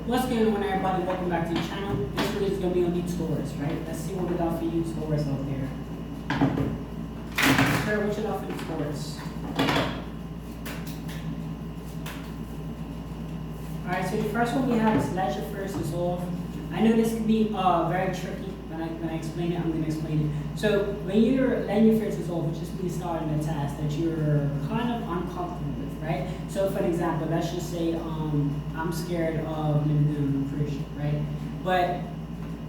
What's going on, everybody? Welcome back to the channel. This video is going to be on the Taurus, right? Let's see what we got for you Taurus out there. Spirit, what you got for the Taurus? Alright, so the first one we have is let your fears dissolve. I know this can be very tricky. When I explain it, I'm going to explain it. So when you're letting your fears dissolve, it just means starting a task that you're kind of uncomfortable with, right? So for an example, let's just say I'm scared of living on a cruise ship, right? But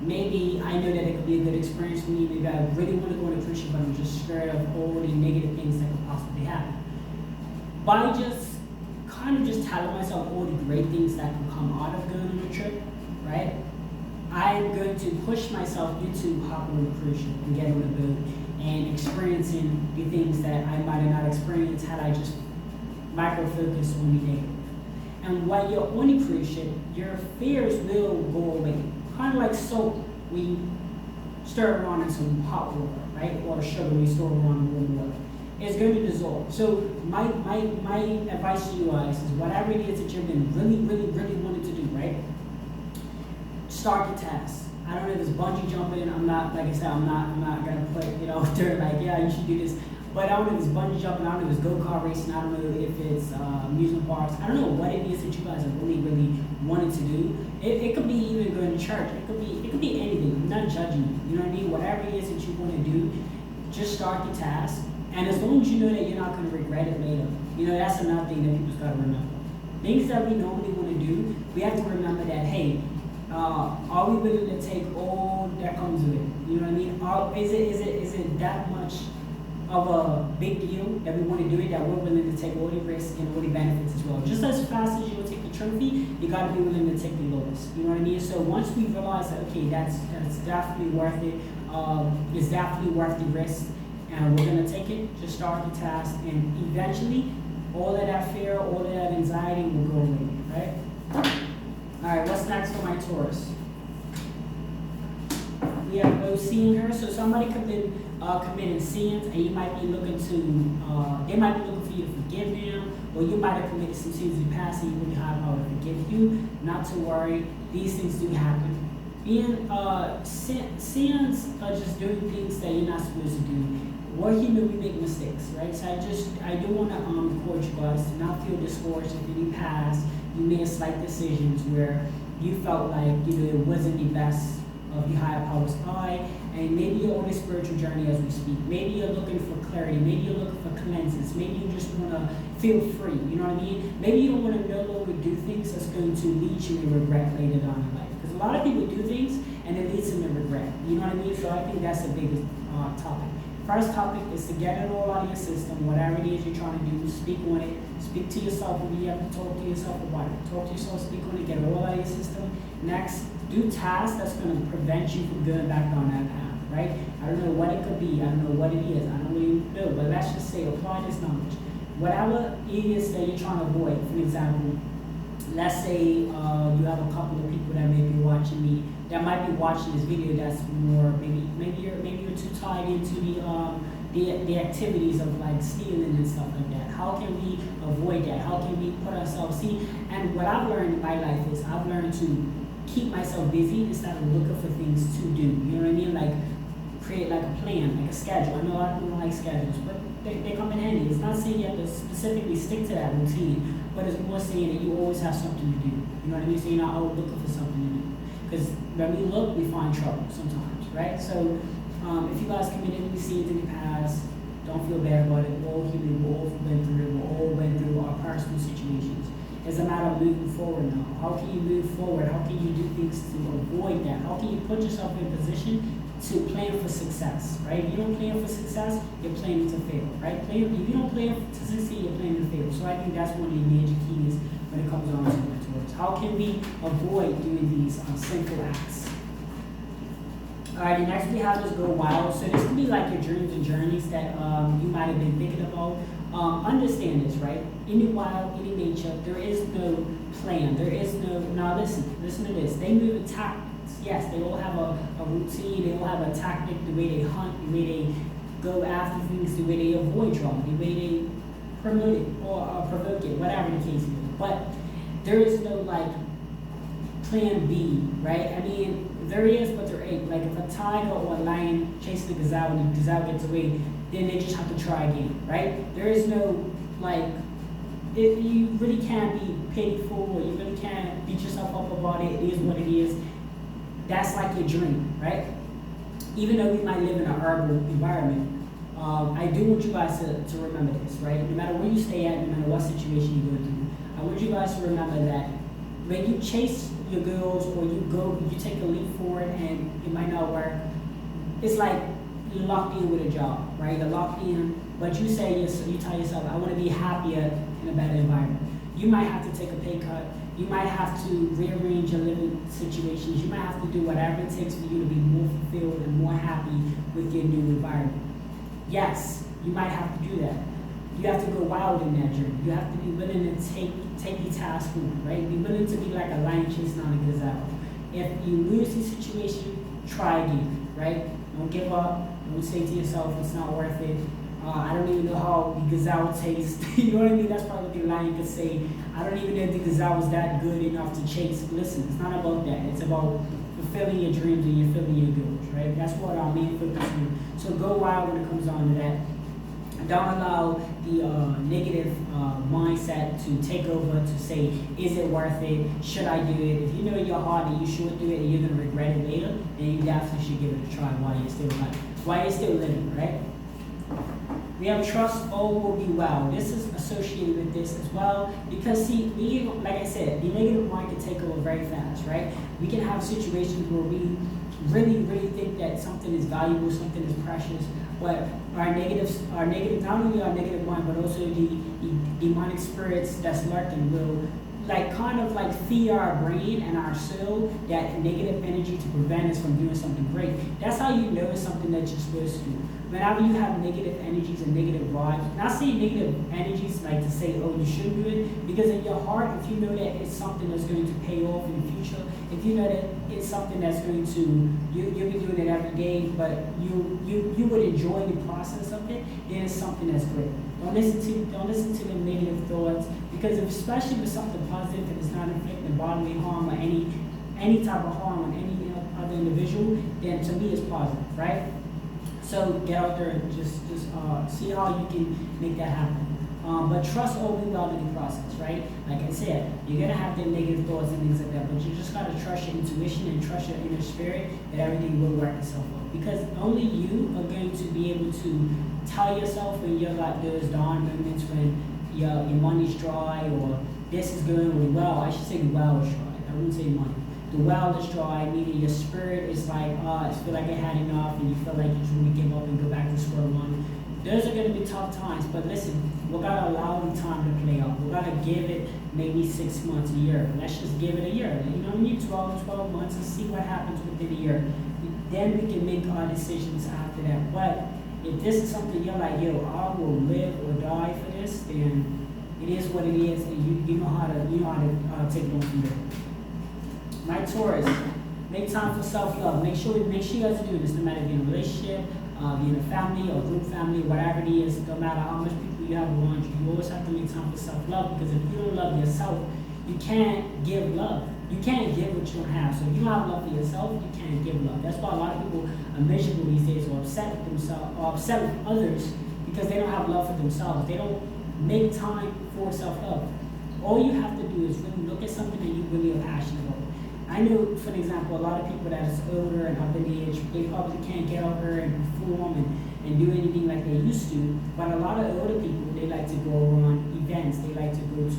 maybe I know that it could be a good experience for me. Maybe I really want to go on a cruise ship, but I'm just scared of all the negative things that could possibly happen. By just kind of just telling myself all the great things that can come out of going on a trip, right? I'm going to push myself into hopping on a cruise ship and getting on a boat and experiencing the things that I might have not experienced had I just micro-focused on the negative. And while you're on a cruise ship, your fears will go away. Kind of like soap, we stir around in some hot water, right? Or sugar, we stir around in warm water. It's going to dissolve. So my advice to you guys is whatever it is that you've been really wanting to do, right? Start the task. I don't know if it's bungee jumping. I'm not, like I said, I'm not gonna put dirt like, yeah, you should do this. But I don't know if it's bungee jumping. I don't know if it's go-kart racing. I don't know if it's amusement parks. I don't know what it is that you guys are really wanting to do. It could be even going to church. It could be anything. I'm not judging you. You know what I mean? Whatever it is that you want to do, just start the task. And as long as you know that you're not going to regret it later, that's another thing that people's got to remember. Things that we normally want to do, we have to remember that, hey, are we willing to take all that comes with it? You know what I mean? Is it that much of a big deal that we want to do it, that we're willing to take all the risks and all the benefits as well? Just as fast as you will take the trophy, you got to be willing to take the lowest. You know what I mean? So once we realize that, okay, that's definitely worth it, it's definitely worth the risk, and we're going to take it, just start the task, and eventually all of that fear, all of that anxiety will go away, right? Alright, what's next for my Taurus? We have OC in her, so somebody could be committing sins, and you might be looking to, they might be looking for you to forgive them, or you might have committed some sins in the past and you really have power to forgive you. Not to worry, these things do happen. Sins are just doing things that you're not supposed to do. We're human, we make mistakes, right? So I do want to encourage you guys to not feel discouraged if in the past you made slight decisions where you felt like it wasn't the best of the higher power's eye, and maybe you're on a spiritual journey as we speak. Maybe you're looking for clarity, maybe you're looking for cleanses, maybe you just want to feel free, you know what I mean? Maybe you don't want to no longer do things that's going to lead you to regret later on in life. Because a lot of people do things and it leads them to regret, you know what I mean? So I think that's the biggest topic. First topic is to get it all out of your system, whatever it is you're trying to do, speak on it, speak to yourself when you have to talk to yourself about it. Talk to yourself, speak on it, get it all out of your system. Next, do tasks that's going to prevent you from going back down that path, right? I don't know what it could be, I don't know what it is, I don't really know, but let's just say apply this knowledge. Whatever it is that you're trying to avoid, for example, let's say you have a couple of people that may be watching me, that might be watching this video that's more, maybe you're too tied into the activities of like stealing and stuff like that. How can we avoid that? How can we put ourselves, and what I've learned in my life is I've learned to keep myself busy instead of looking for things to do. You know what I mean? Like create like a plan, like a schedule. I know a lot of people don't like schedules, but they come in handy. It's not saying you have to specifically stick to that routine, but it's more saying that you always have something to do. You know what I mean? So you're not always looking for something to do. Because when we look, we find trouble sometimes, right? So if you guys committed any sins in the past, don't feel bad about it. We're all human, we're all been through it, we all went through our personal situations. It's a matter of moving forward now. How can you move forward? How can you do things to avoid that? How can you put yourself in a position to plan for success, right? If you don't plan for success, you're planning to fail, right? If you don't plan to succeed, you're planning to fail. So I think that's one of the major keys when it comes down to it. How can we avoid doing these sinful acts? Alright, next we have is go wild. So this could be like your dreams and journeys that you might have been thinking about. Understand this, right? In the wild, in the nature, there is no plan. There is no, now listen to this. They move in tactics. Yes, they all have a routine, they all have a tactic, the way they hunt, the way they go after things, the way they avoid trouble, the way they promote it or provoke it, whatever the case is. But there is no like plan B, right? I mean, there is, but there ain't. Like if a tiger or a lion chases the gazelle and the gazelle gets away, then they just have to try again, right? There is no, like, you really can't be pitiful, or you really can't beat yourself up about it. It is what it is. That's like your dream, right? Even though we might live in an urban environment, I do want you guys to remember this, right? No matter where you stay at, no matter what situation you go through, I want you guys to remember that when you chase your goals, or you take a leap forward and it might not work, it's like you're locked in with a job, right? You're locked in, but you tell yourself, I want to be happier in a better environment. You might have to take a pay cut. You might have to rearrange your living situations. You might have to do whatever it takes for you to be more fulfilled and more happy with your new environment. Yes, you might have to do that. You have to go wild in that journey. You have to be willing to take your task on, right? Be willing to be like a lion chasing on a gazelle. If you lose the situation, try again, right? Don't give up. Don't say to yourself, it's not worth it. I don't even know how the gazelle tastes. You know what I mean? That's probably what the lion could say. I don't even know if the gazelle was that good enough to chase. Listen, it's not about that. It's about fulfilling your dreams and you're fulfilling your goals, right? That's what our main focus is. So go wild when it comes on to that. Don't allow the negative mindset to take over to say, is it worth it? Should I do it? If you know in your heart that you should do it and you're going to regret it later, then you definitely should give it a try while you're still alive, while you're still living, right? We have trust, all will be well. This is associated with this as well, because see, like I said, the negative mind can take over very fast, right? We can have situations where we really think that something is valuable, something is precious, but our negative, not only our negative mind, but also the demonic spirits that's lurking will kind of feed our brain and our soul that negative energy to prevent us from doing something great. That's how you know it's something that you're supposed to do. Whenever you have negative energies and negative vibes, not saying negative energies like to say, oh, you shouldn't do it, because in your heart, if you know that it's something that's going to pay off in the future, if you know that it's something that's going to, you'll be doing it every day, but you would enjoy the process of it, then it's something that's great. Don't listen to the negative thoughts, because especially with something positive that is not inflicting bodily harm or any type of harm on any other individual, then to me it's positive, right? So get out there and just see how you can make that happen. But trust all will be well in the process, right? Like I said, you're gonna have the negative thoughts and things like that, but you just gotta trust your intuition and trust your inner spirit that everything will work itself out. Because only you are going to be able to tell yourself when you're like those dawn moments when your money's dry, or this is going really well. I should say the well is dry. I wouldn't say money. The well is dry, meaning your spirit is like, I feel like I had enough, and you feel like you just want to give up and go back to square one. Those are going to be tough times, but listen, we got to allow the time to play out. We got to give it maybe 6 months, a year. Let's just give it a year. You know what I mean? 12 months and see what happens within a year. Then we can make our decisions after that. But if this is something you're like, yo, I will live or die for this, then it is what it is, and you know how to take it on from there. My Taurus, make time for self-love. Make sure you guys are doing this, no matter if you're in a relationship, being a family or group family, whatever it is, no matter how much people you have around you, you always have to make time for self-love, because if you don't love yourself, you can't give love. You can't give what you don't have. So if you don't have love for yourself, you can't give love. That's why a lot of people are miserable these days, or upset with themselves, or upset with others, because they don't have love for themselves. They don't make time for self-love. All you have to do is really look at something that you really are passionate about. I know, for example, a lot of people that is older and up in age, they probably can't get out there and perform and do anything like they used to. But a lot of older people, they like to go on events. They like to go to,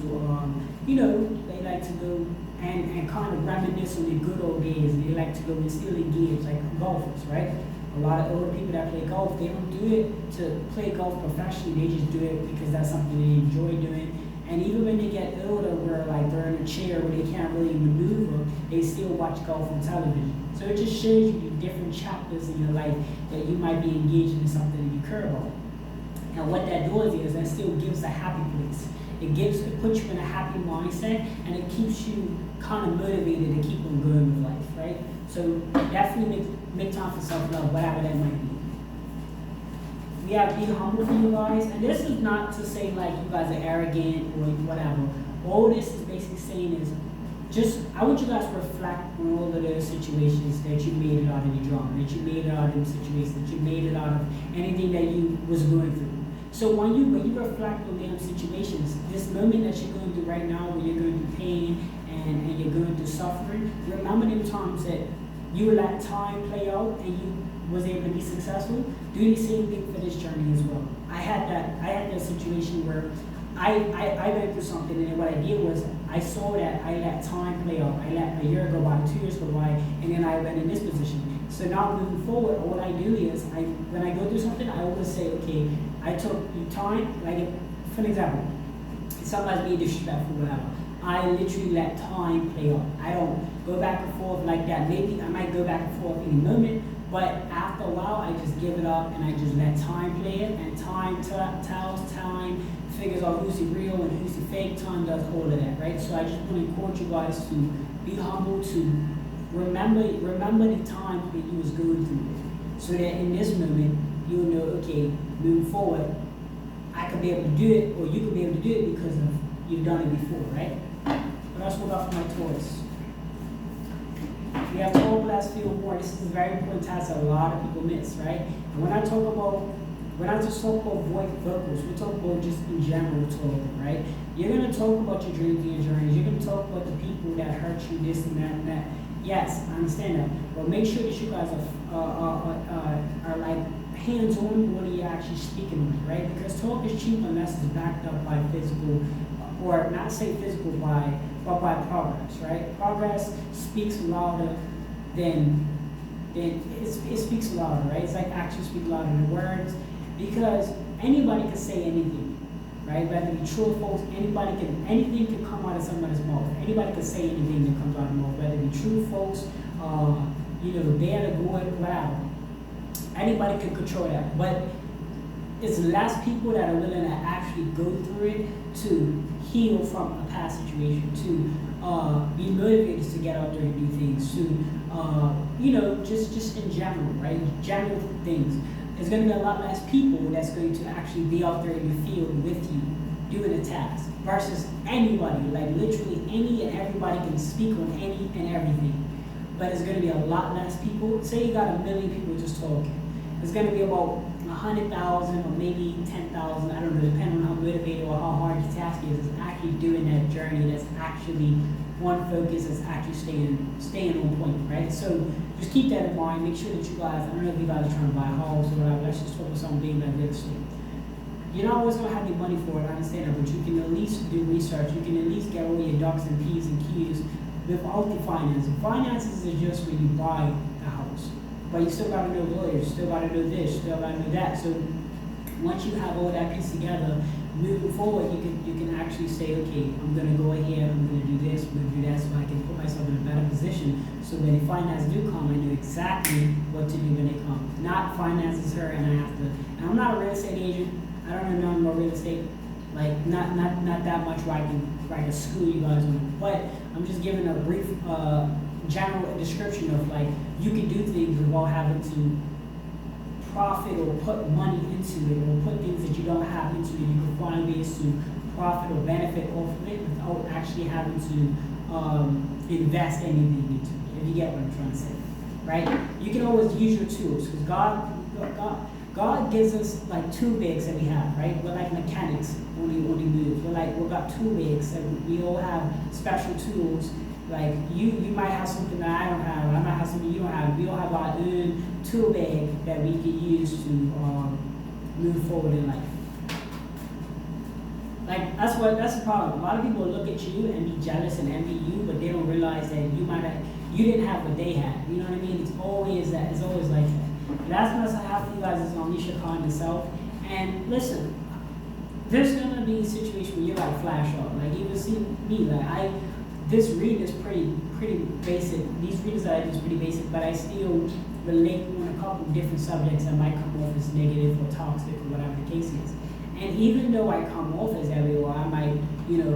they like to go and kind of reminisce on the good old days. And they like to go and still engage, like golfers, right? A lot of older people that play golf, they don't do it to play golf professionally. They just do it because that's something they enjoy doing. And even when they get older, where they're in a chair where they can't really maneuver, they still watch golf on television. So it just shows you the different chapters in your life that you might be engaged in something that you care about. And what that does is that still gives a happy place. It puts you in a happy mindset, and it keeps you kind of motivated to keep on going with life, right? So definitely make time for self-love, whatever that might be. We have to be humble for you guys, and this is not to say like you guys are arrogant or whatever. All this is basically saying is I want you guys to reflect on all of those situations that you made it out of your drama, that you made it out of situations, that you made it out of anything that you was going through. So when you reflect on them situations, this moment that you're going through right now, where you're going through pain and you're going through suffering, remember them times that you let time play out and you was able to be successful. Do the same thing for this journey as well. I had that situation where I went through something, and what I did was I saw that I let time play out. I let a year go by, 2 years go by, and then I went in this position. So now moving forward, what I do is when I go through something, I always say, okay, I took time. Like for example, somebody's being disrespectful, whatever. I literally let time play out. I don't go back and forth like that. Maybe I might go back and forth in a moment, but after a while, I just give it up and I just let time play it, and time tells, time figures out who's the real and who's the fake. Time does all of that, right? So I just want to encourage you guys to be humble, to remember the times that you was going through, so that in this moment you'll know, okay, moving forward, I could be able to do it, or you could be able to do it because of you've done it before, right? But that's what about for my Taurus. We have 12 blast field more. This is a very important task that a lot of people miss, right? And when I just talk about void vocals, we talk about just in general talking, right? You're gonna talk about your dreams and your journeys. You're gonna talk about the people that hurt you, this and that and that. Yes, I understand that. But make sure that you guys are like hands-on when you're actually speaking on it, right? Because talk is cheap unless it's backed up by physical, or not say physical, but by progress, right? Progress speaks louder than it speaks louder, right? It's like actions speak louder than words, because anybody can say anything, right? Whether it be true or false, anything can come out of somebody's mouth. Anybody can say anything that comes out of their mouth, whether it be true, false, bad or good, whatever. Anybody can control that, but it's less people that are willing to actually go through it to heal from a past situation, to be motivated to get out there and do things, to just in general, right? General things. There's going to be a lot less people that's going to actually be out there in the field with you doing a task versus anybody, like literally any and everybody can speak on any and everything. But it's going to be a lot less people. Say you got 1 million people just talking. It's going to be about 100,000 or maybe 10,000, I don't know, depending on how motivated or how hard your task is actually doing that journey, that's actually one focus, that's actually staying on point, right? So just keep that in mind. Make sure that you guys, I don't know if you guys are trying to buy a house or whatever, let's just focus on being like real estate. You're not always going to have the money for it, I understand that, but you can at least do research. You can at least get all your ducks and P's and Q's without the finances. Finances is just when you buy the house. But you still gotta know lawyers, still gotta know this, still gotta know that. So once you have all that piece together, moving forward, you can actually say, okay, I'm gonna go ahead, I'm gonna do this, I'm gonna do that, so I can put myself in a better position. So when the finances do come, I know exactly what to do when they come. Not finances her and I have to. And I'm not a real estate agent. I don't know nothing about real estate. Like not that much where I can school you guys on it. But I'm just giving a brief general description of like you can do things without having to profit or put money into it, or put things that you don't have into it. You can find ways to profit or benefit off of it without actually having to invest anything into it, if you get what I'm trying to say, right? You can always use your tools, because God gives us like tool bags that we have, right? We're like mechanics on the moves. We've got tool bags, and we all have special tools. Like you might have something that I don't have, I might have something you don't have. We all have our own tool bag that we can use to move forward in life. Like that's the problem. A lot of people look at you and be jealous and envy you, but they don't realize that you didn't have what they had. You know what I mean? It's always that. It's always like that. And that's what I have for you guys is unleash your calm self. And listen, there's gonna be a situation where you're like flash out. Like you will see me, like this reading is pretty basic. These readings that I do is pretty basic, but I still relate on a couple of different subjects that might come off as negative or toxic or whatever the case is. And even though I come off as that way, or I might,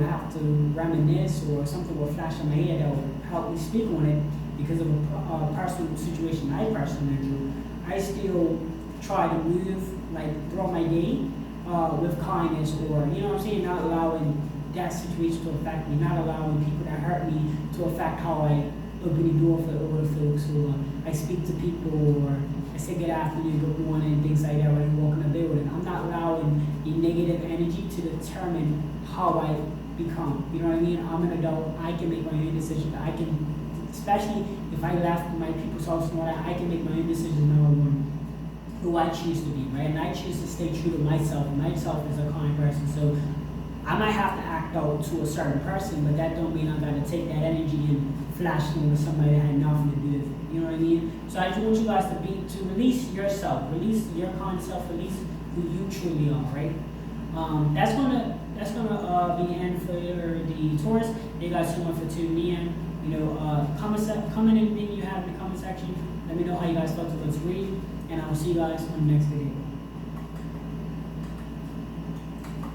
have to reminisce, or something will flash in my head that will help me speak on it because of a personal situation I personally do, I still try to move, like throughout my day, with kindness, or, not allowing that situation to affect me, not allowing people that hurt me to affect how I open the door for other folks, or I speak to people, or I say good afternoon, good morning, and things like that when I walk in the building. I'm not allowing the negative energy to determine how I become. You know what I mean? I'm an adult. I can make my own decisions. I can, especially if I left my people's house and all that, I can make my own decisions now on who I choose to be, right? And I choose to stay true to myself. Myself is a kind person, so I might have to act out to a certain person, but that don't mean I gotta take that energy and flash it with somebody that had nothing to do with it. You know what I mean? So I just want you guys to release yourself, release your kind self, release who you truly are, right? That's gonna be the end for the Taurus. Thank you guys so much for tuning in. You know, comment anything you have in the comment section. Let me know how you guys felt about this read, and I will see you guys on the next video.